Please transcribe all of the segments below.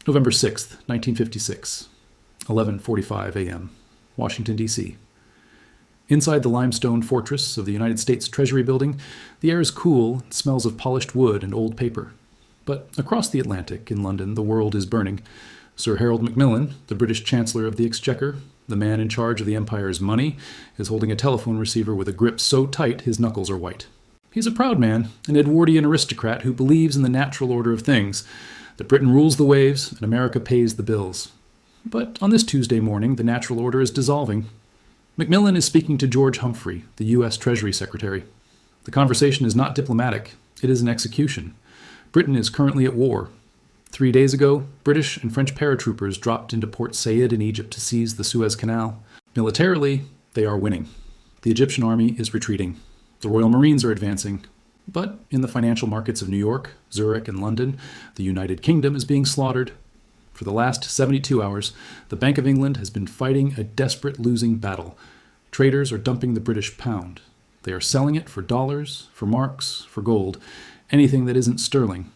November 6th, 1956, 11:45 a.m., Washington, D.C. Inside the limestone fortress of the United States Treasury building, the air is cool and smells of polished wood and old paper. But across the Atlantic, in London, the world is burning. Sir Harold Macmillan, the British Chancellor of the Exchequer, the man in charge of the Empire's money, is holding a telephone receiver with a grip so tight his knuckles are white. He's a proud man, an Edwardian aristocrat who believes in the natural order of things, that Britain rules the waves and America pays the bills. But on this Tuesday morning, the natural order is dissolving. Macmillan is speaking to George Humphrey, the US Treasury Secretary. The conversation is not diplomatic, it is an execution. Britain is currently at war. 3 days ago, British and French paratroopers dropped into Port Said in Egypt to seize the Suez Canal. Militarily, they are winning. The Egyptian army is retreating. The Royal Marines are advancing. But in the financial markets of New York, Zurich, and London, the United Kingdom is being slaughtered. For the last 72 hours, the Bank of England has been fighting a desperate losing battle. Traders are dumping the British pound. They are selling it for dollars, for marks, for gold, anything that isn't sterling.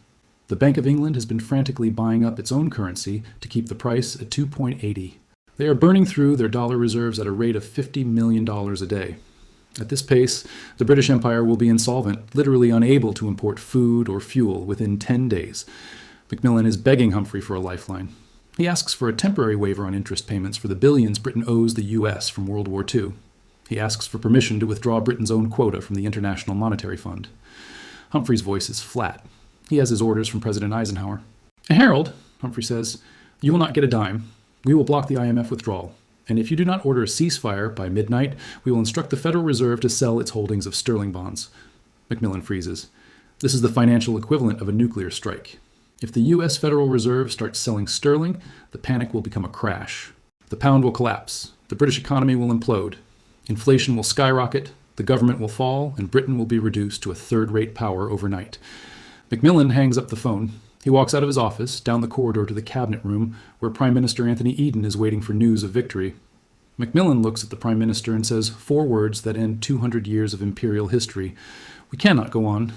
The Bank of England has been frantically buying up its own currency to keep the price at 2.80. They are burning through their dollar reserves at a rate of $50 million a day. At this pace, the British Empire will be insolvent, literally unable to import food or fuel within 10 days. Macmillan is begging Humphrey for a lifeline. He asks for a temporary waiver on interest payments for the billions Britain owes the US from World War II. He asks for permission to withdraw Britain's own quota from the International Monetary Fund. Humphrey's voice is flat. He has his orders from President Eisenhower. Harold, Humphrey says, you will not get a dime. We will block the IMF withdrawal. And if you do not order a ceasefire by midnight, we will instruct the Federal Reserve to sell its holdings of sterling bonds. Macmillan freezes. This is the financial equivalent of a nuclear strike. If the U.S. Federal Reserve starts selling sterling, the panic will become a crash. The pound will collapse. The British economy will implode. Inflation will skyrocket. The government will fall, and Britain will be reduced to a third-rate power overnight. Macmillan hangs up the phone. He walks out of his office, down the corridor to the cabinet room, where Prime Minister Anthony Eden is waiting for news of victory. Macmillan looks at the Prime Minister and says 4 words that end 200 years of imperial history. We cannot go on.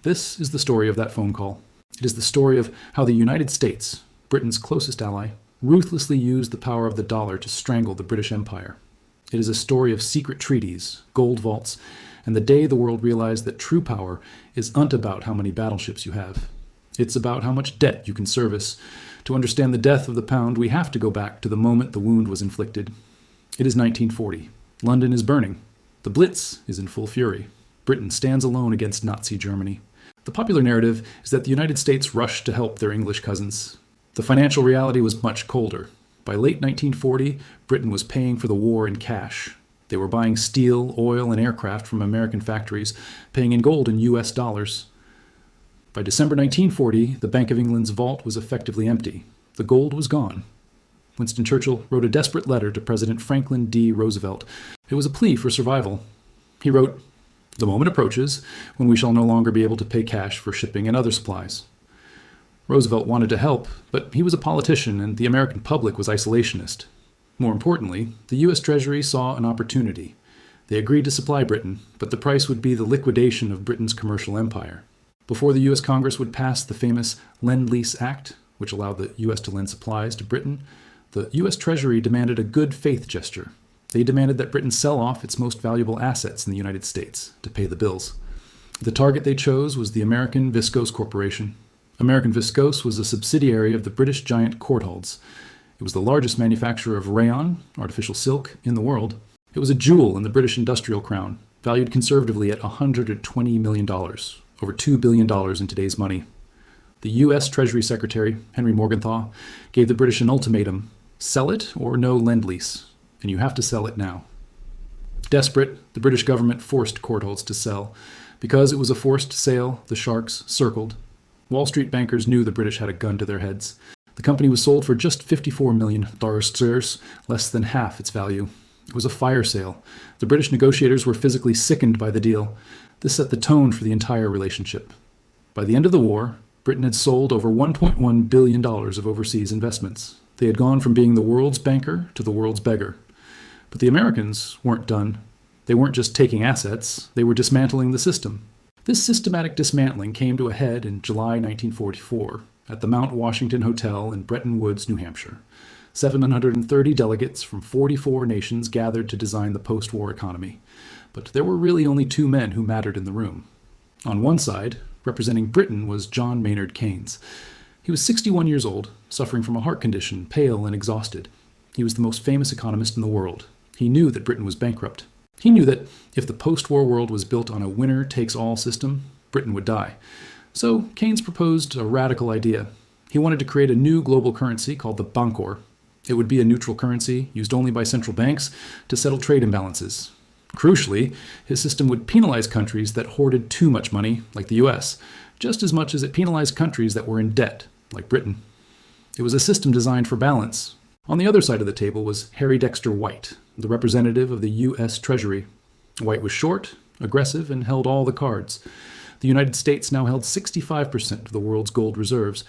This is the story of that phone call. It is the story of how the United States, Britain's closest ally, ruthlessly used the power of the dollar to strangle the British Empire. It is a story of secret treaties, gold vaults, and the day the world realized that true power isn't about how many battleships you have. It's about how much debt you can service. To understand the death of the pound, we have to go back to the moment the wound was inflicted. It is 1940. London is burning. The Blitz is in full fury. Britain stands alone against Nazi Germany. The popular narrative is that the United States rushed to help their English cousins. The financial reality was much colder. By late 1940, Britain was paying for the war in cash. They were buying steel, oil, and aircraft from American factories, paying in gold and US dollars. By December 1940, the Bank of England's vault was effectively empty. The gold was gone. Winston Churchill wrote a desperate letter to President Franklin D. Roosevelt. It was a plea for survival. He wrote, "The moment approaches when we shall no longer be able to pay cash for shipping and other supplies." Roosevelt wanted to help, but he was a politician and the American public was isolationist. More importantly, the US Treasury saw an opportunity. They agreed to supply Britain, but the price would be the liquidation of Britain's commercial empire. Before the US Congress would pass the famous Lend-Lease Act, which allowed the US to lend supplies to Britain, the US Treasury demanded a good faith gesture. They demanded that Britain sell off its most valuable assets in the United States to pay the bills. The target they chose was the American Viscose Corporation. American Viscose was a subsidiary of the British giant Courtaulds. It was the largest manufacturer of rayon, artificial silk, in the world. It was a jewel in the British industrial crown, valued conservatively at $120 million. Over $2 billion in today's money. The U.S. Treasury Secretary, Henry Morgenthau, gave the British an ultimatum: sell it or no lend-lease, and you have to sell it now. Desperate, the British government forced Courtaulds to sell. Because it was a forced sale, the sharks circled. Wall Street bankers knew the British had a gun to their heads. The company was sold for just $54 million, less than half its value. It was a fire sale. The British negotiators were physically sickened by the deal. This set the tone for the entire relationship. By the end of the war, Britain had sold over $1.1 billion of overseas investments. They had gone from being the world's banker to the world's beggar. But the Americans weren't done. They weren't just taking assets, they were dismantling the system. This systematic dismantling came to a head in July 1944, at the Mount Washington Hotel in Bretton Woods, New Hampshire. 730 delegates from 44 nations gathered to design the post-war economy. But there were really only two men who mattered in the room. On one side, representing Britain, was John Maynard Keynes. He was 61 years old, suffering from a heart condition, pale and exhausted. He was the most famous economist in the world. He knew that Britain was bankrupt. He knew that if the post-war world was built on a winner-takes-all system, Britain would die. So Keynes proposed a radical idea. He wanted to create a new global currency called the Bankor. It would be a neutral currency used only by central banks to settle trade imbalances. Crucially, his system would penalize countries that hoarded too much money, like the US, just as much as it penalized countries that were in debt, like Britain. It was a system designed for balance. On the other side of the table was Harry Dexter White, the representative of the US Treasury. White was short, aggressive, and held all the cards. The United States now held 65% of the world's gold reserves.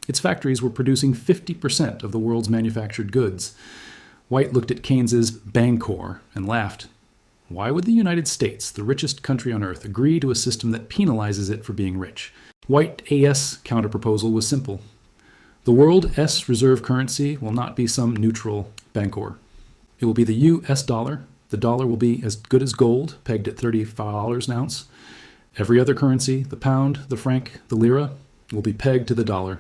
Its factories were producing 50% of the world's manufactured goods. White looked at Keynes's Bankor and laughed. Why would the United States, the richest country on earth, agree to a system that penalizes it for being rich? White's counterproposal was simple. The world S reserve currency will not be some neutral Bankor. It will be the US dollar. The dollar will be as good as gold, pegged at $35 an ounce. Every other currency, the pound, the franc, the lira, will be pegged to the dollar.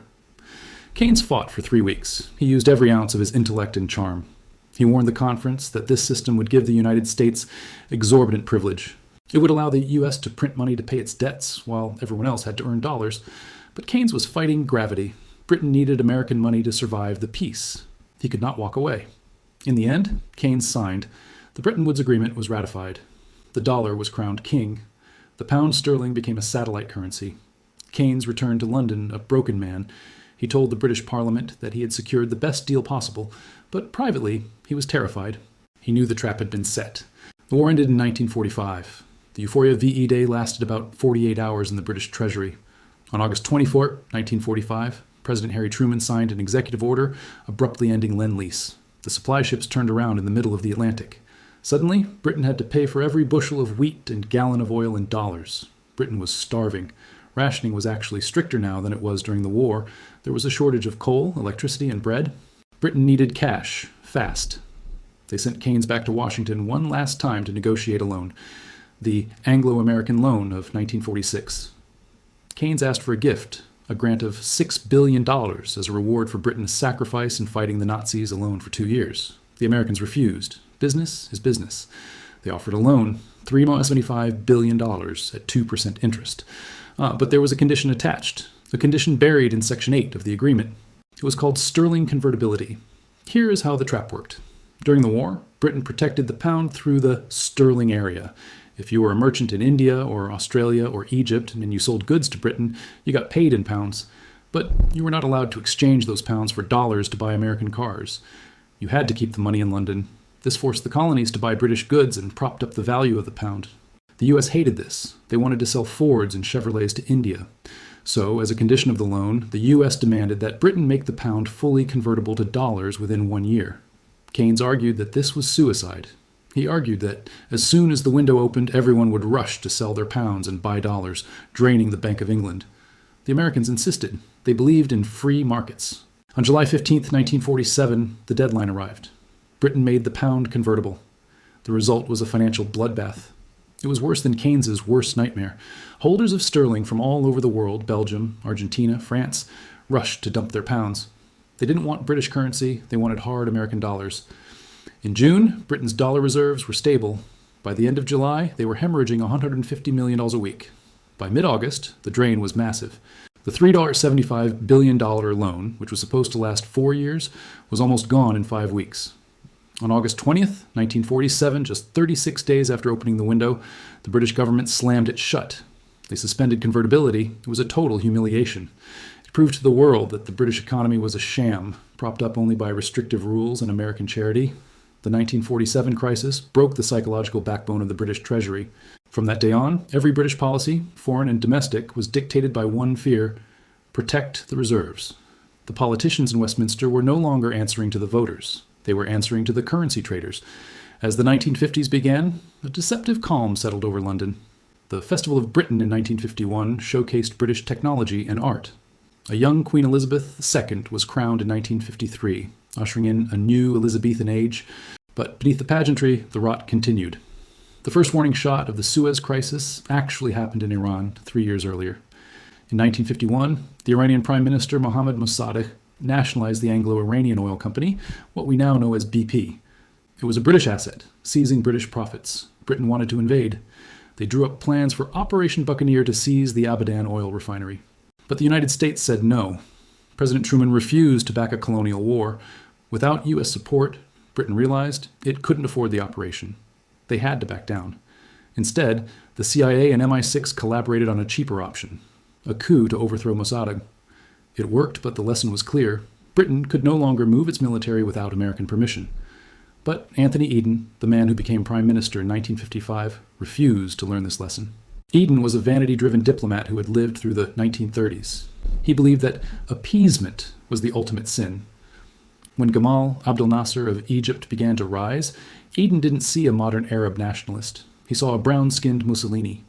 Keynes fought for 3 weeks. He used every ounce of his intellect and charm. He warned the conference that this system would give the United States exorbitant privilege. It would allow the U.S. to print money to pay its debts, while everyone else had to earn dollars. But Keynes was fighting gravity. Britain needed American money to survive the peace. He could not walk away. In the end, Keynes signed. The Bretton Woods Agreement was ratified. The dollar was crowned king. The pound sterling became a satellite currency. Keynes returned to London a broken man. He told the British Parliament that he had secured the best deal possible, but privately, he was terrified. He knew the trap had been set. The war ended in 1945. The euphoria of VE Day lasted about 48 hours in the British Treasury. On August 24, 1945, President Harry Truman signed an executive order abruptly ending Lend-Lease. The supply ships turned around in the middle of the Atlantic. Suddenly, Britain had to pay for every bushel of wheat and gallon of oil in dollars. Britain was starving. Rationing was actually stricter now than it was during the war. There was a shortage of coal, electricity, and bread. Britain needed cash, fast. They sent Keynes back to Washington one last time to negotiate a loan, the Anglo-American Loan of 1946. Keynes asked for a gift, a grant of $6 billion as a reward for Britain's sacrifice in fighting the Nazis alone for 2 years. The Americans refused. Business is business. They offered a loan, $375 billion at 2% interest. But there was a condition attached, a condition buried in Section 8 of the agreement. It was called sterling convertibility. Here is how the trap worked. During the war, Britain protected the pound through the sterling area. If you were a merchant in India or Australia or Egypt and you sold goods to Britain, you got paid in pounds. But you were not allowed to exchange those pounds for dollars to buy American cars. You had to keep the money in London. This forced the colonies to buy British goods and propped up the value of the pound. The U.S. hated this. They wanted to sell Fords and Chevrolets to India. So, as a condition of the loan, the U.S. demanded that Britain make the pound fully convertible to dollars within 1 year. Keynes argued that this was suicide. He argued that as soon as the window opened, everyone would rush to sell their pounds and buy dollars, draining the Bank of England. The Americans insisted. They believed in free markets. On July 15, 1947, the deadline arrived. Britain made the pound convertible. The result was a financial bloodbath. It was worse than Keynes's worst nightmare. Holders of sterling from all over the world, Belgium, Argentina, France, rushed to dump their pounds. They didn't want British currency, they wanted hard American dollars. In June, Britain's dollar reserves were stable. By the end of July, they were hemorrhaging $150 million a week. By mid-August, the drain was massive. The $3.75 billion loan, which was supposed to last 4 years, was almost gone in 5 weeks. On August 20th, 1947, just 36 days after opening the window, the British government slammed it shut. They suspended convertibility. It was a total humiliation. It proved to the world that the British economy was a sham, propped up only by restrictive rules and American charity. The 1947 crisis broke the psychological backbone of the British Treasury. From that day on, every British policy, foreign and domestic, was dictated by one fear: protect the reserves. The politicians in Westminster were no longer answering to the voters. They were answering to the currency traders. As the 1950s began, a deceptive calm settled over London. The Festival of Britain in 1951 showcased British technology and art. A young Queen Elizabeth II was crowned in 1953, ushering in a new Elizabethan age, but beneath the pageantry, the rot continued. The first warning shot of the Suez Crisis actually happened in Iran 3 years earlier. In 1951, the Iranian Prime Minister Mohammad Mossadegh nationalized the Anglo-Iranian Oil Company, what we now know as BP. It was a British asset, seizing British profits. Britain wanted to invade. They drew up plans for Operation Buccaneer to seize the Abadan oil refinery. But the United States said no. President Truman refused to back a colonial war. Without U.S. support, Britain realized it couldn't afford the operation. They had to back down. Instead, the CIA and MI6 collaborated on a cheaper option, a coup to overthrow Mossadegh. It worked, but the lesson was clear. Britain could no longer move its military without American permission. But Anthony Eden, the man who became Prime Minister in 1955, refused to learn this lesson. Eden was a vanity-driven diplomat who had lived through the 1930s. He believed that appeasement was the ultimate sin. When Gamal Abdel Nasser of Egypt began to rise, Eden didn't see a modern Arab nationalist. He saw a brown-skinned Mussolini.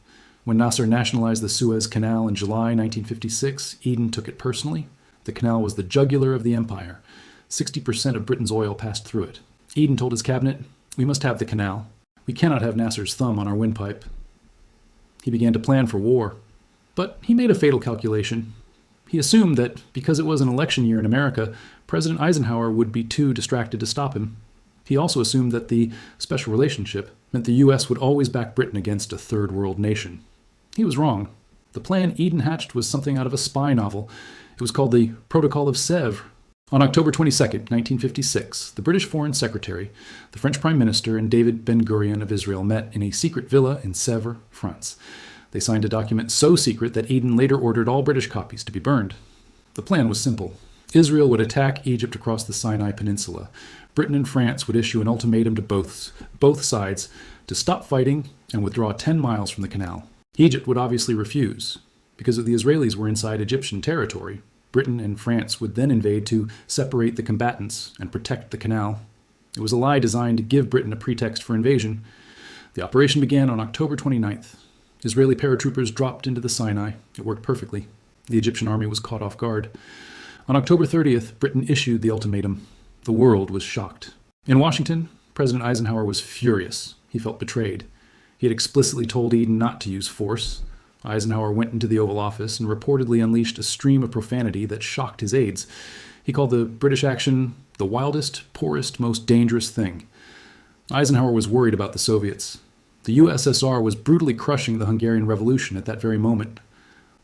When Nasser nationalized the Suez Canal in July 1956, Eden took it personally. The canal was the jugular of the empire. 60% of Britain's oil passed through it. Eden told his cabinet, "We must have the canal. We cannot have Nasser's thumb on our windpipe." He began to plan for war. But he made a fatal calculation. He assumed that because it was an election year in America, President Eisenhower would be too distracted to stop him. He also assumed that the special relationship meant the U.S. would always back Britain against a third world nation. He was wrong. The plan Eden hatched was something out of a spy novel. It was called the Protocol of Sèvres. On October 22, 1956, the British Foreign Secretary, the French Prime Minister, and David Ben-Gurion of Israel met in a secret villa in Sèvres, France. They signed a document so secret that Eden later ordered all British copies to be burned. The plan was simple. Israel would attack Egypt across the Sinai Peninsula. Britain and France would issue an ultimatum to both sides to stop fighting and withdraw 10 miles from the canal. Egypt would obviously refuse. Because the Israelis were inside Egyptian territory, Britain and France would then invade to separate the combatants and protect the canal. It was a lie designed to give Britain a pretext for invasion. The operation began on October 29th. Israeli paratroopers dropped into the Sinai. It worked perfectly. The Egyptian army was caught off guard. On October 30th, Britain issued the ultimatum. The world was shocked. In Washington, President Eisenhower was furious. He felt betrayed. He had explicitly told Eden not to use force. Eisenhower went into the Oval Office and reportedly unleashed a stream of profanity that shocked his aides. He called the British action the wildest, poorest, most dangerous thing. Eisenhower was worried about the Soviets. The USSR was brutally crushing the Hungarian Revolution at that very moment.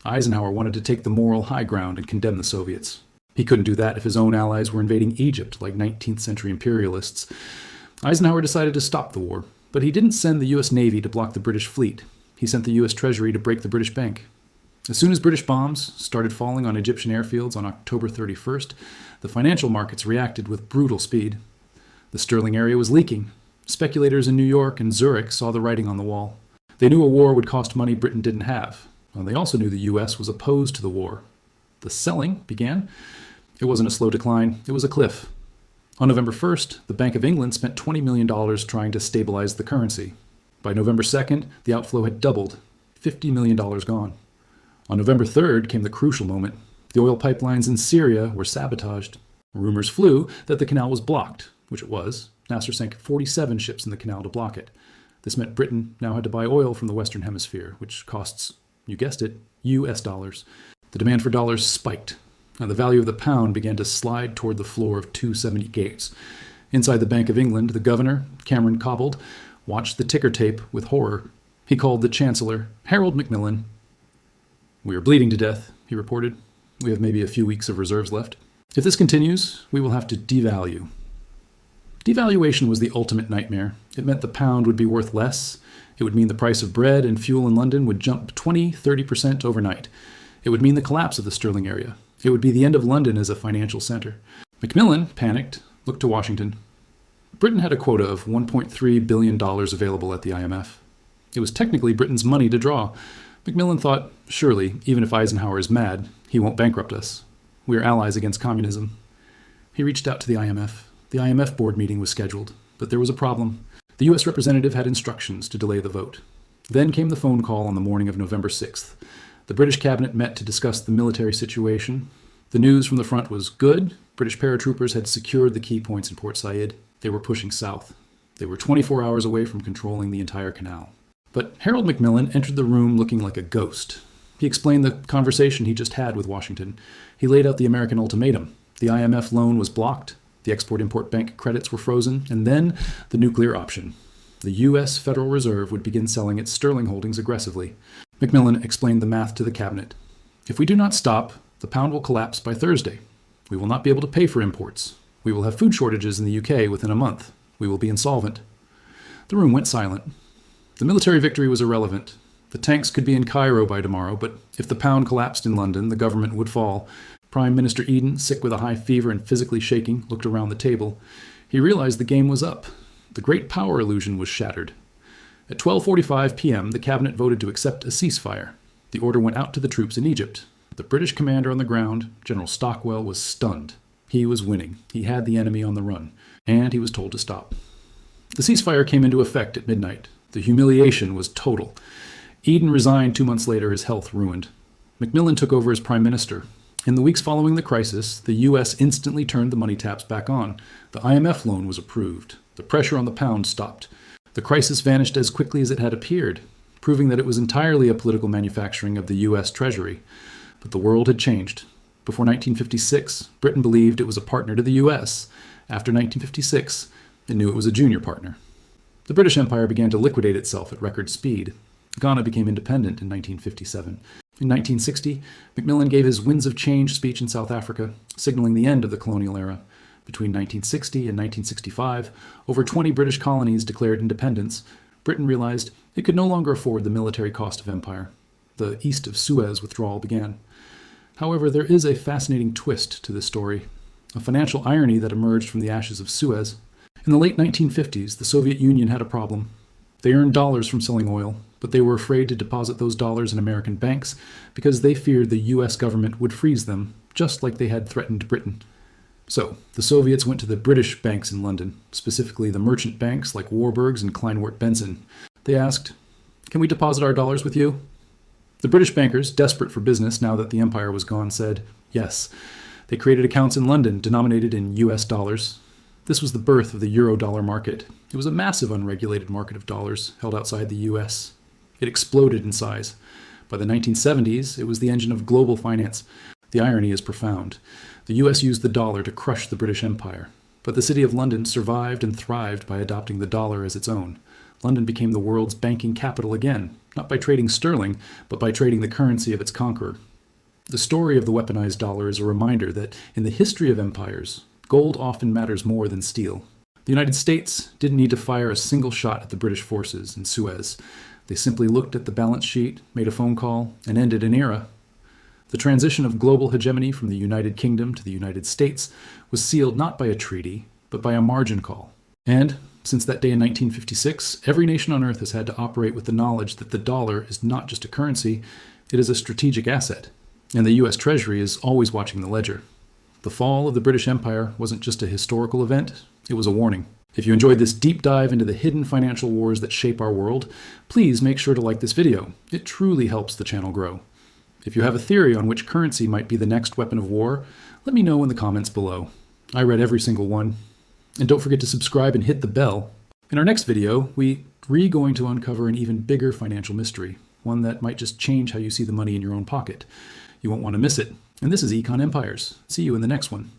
Eisenhower wanted to take the moral high ground and condemn the Soviets. He couldn't do that if his own allies were invading Egypt like 19th century imperialists. Eisenhower decided to stop the war, but he didn't send the U.S. Navy to block the British fleet. He sent the U.S. Treasury to break the British Bank. As soon as British bombs started falling on Egyptian airfields on October 31st, the financial markets reacted with brutal speed. The sterling area was leaking. Speculators in New York and Zurich saw the writing on the wall. They knew a war would cost money Britain didn't have. Well, they also knew the U.S. was opposed to the war. The selling began. It wasn't a slow decline. It was a cliff. On November 1st, the Bank of England spent $20 million trying to stabilize the currency. By November 2nd, the outflow had doubled, $50 million gone. On November 3rd came the crucial moment. The oil pipelines in Syria were sabotaged. Rumors flew that the canal was blocked, which it was. Nasser sank 47 ships in the canal to block it. This meant Britain now had to buy oil from the Western Hemisphere, which costs, you guessed it, US dollars. The demand for dollars spiked, and the value of the pound began to slide toward the floor of 270 gates. Inside the Bank of England, the governor, Cameron Cobbold, watched the ticker tape with horror. He called the Chancellor, Harold Macmillan. "We are bleeding to death," he reported. "We have maybe a few weeks of reserves left. If this continues, we will have to devalue." Devaluation was the ultimate nightmare. It meant the pound would be worth less. It would mean the price of bread and fuel in London would jump 20-30% overnight. It would mean the collapse of the sterling area. It would be the end of London as a financial center. Macmillan, panicked, looked to Washington. Britain had a quota of $1.3 billion available at the IMF. It was technically Britain's money to draw. Macmillan thought, surely, even if Eisenhower is mad, he won't bankrupt us. We are allies against communism. He reached out to the IMF. The IMF board meeting was scheduled, but there was a problem. The U.S. representative had instructions to delay the vote. Then came the phone call on the morning of November 6th. The British cabinet met to discuss the military situation. The news from the front was good. British paratroopers had secured the key points in Port Said. They were pushing south. They were 24 hours away from controlling the entire canal. But Harold Macmillan entered the room looking like a ghost. He explained the conversation he just had with Washington. He laid out the American ultimatum. The IMF loan was blocked, the Export-Import Bank credits were frozen, and then the nuclear option. The US Federal Reserve would begin selling its sterling holdings aggressively. Macmillan explained the math to the cabinet. If we do not stop, the pound will collapse by Thursday. We will not be able to pay for imports. We will have food shortages in the UK within a month. We will be insolvent. The room went silent. The military victory was irrelevant. The tanks could be in Cairo by tomorrow, but if the pound collapsed in London, the government would fall. Prime Minister Eden, sick with a high fever and physically shaking, looked around the table. He realized the game was up. The great power illusion was shattered. At 12:45 p.m., the cabinet voted to accept a ceasefire. The order went out to the troops in Egypt. The British commander on the ground, General Stockwell, was stunned. He was winning. He had the enemy on the run, and he was told to stop. The ceasefire came into effect at midnight. The humiliation was total. Eden resigned 2 months later, his health ruined. Macmillan took over as prime minister. In the weeks following the crisis, the U.S. instantly turned the money taps back on. The IMF loan was approved. The pressure on the pound stopped. The crisis vanished as quickly as it had appeared, proving that it was entirely a political manufacturing of the US Treasury. But the world had changed. Before 1956, Britain believed it was a partner to the US. After 1956, it knew it was a junior partner. The British Empire began to liquidate itself at record speed. Ghana became independent in 1957. In 1960, Macmillan gave his Winds of Change speech in South Africa, signaling the end of the colonial era. Between 1960 and 1965, over 20 British colonies declared independence. Britain realized it could no longer afford the military cost of empire. The East of Suez withdrawal began. However, there is a fascinating twist to this story, a financial irony that emerged from the ashes of Suez. In the late 1950s, the Soviet Union had a problem. They earned dollars from selling oil, but they were afraid to deposit those dollars in American banks because they feared the US government would freeze them, just like they had threatened Britain. So, the Soviets went to the British banks in London, specifically the merchant banks like Warburg's and Kleinwort Benson. They asked, "Can we deposit our dollars with you?" The British bankers, desperate for business now that the empire was gone, said yes. They created accounts in London denominated in US dollars. This was the birth of the Eurodollar market. It was a massive unregulated market of dollars held outside the US. It exploded in size. By the 1970s, it was the engine of global finance. The irony is profound. The US used the dollar to crush the British Empire, but the City of London survived and thrived by adopting the dollar as its own. London became the world's banking capital again, not by trading sterling, but by trading the currency of its conqueror. The story of the weaponized dollar is a reminder that in the history of empires, gold often matters more than steel. The United States didn't need to fire a single shot at the British forces in Suez. They simply looked at the balance sheet, made a phone call, and ended an era. The transition of global hegemony from the United Kingdom to the United States was sealed not by a treaty, but by a margin call. And, since that day in 1956, every nation on earth has had to operate with the knowledge that the dollar is not just a currency, it is a strategic asset. And the US Treasury is always watching the ledger. The fall of the British Empire wasn't just a historical event, it was a warning. If you enjoyed this deep dive into the hidden financial wars that shape our world, please make sure to like this video. It truly helps the channel grow. If you have a theory on which currency might be the next weapon of war, let me know in the comments below. I read every single one. And don't forget to subscribe and hit the bell. In our next video, we're going to uncover an even bigger financial mystery, one that might just change how you see the money in your own pocket. You won't want to miss it. And this is Econ Empires. See you in the next one.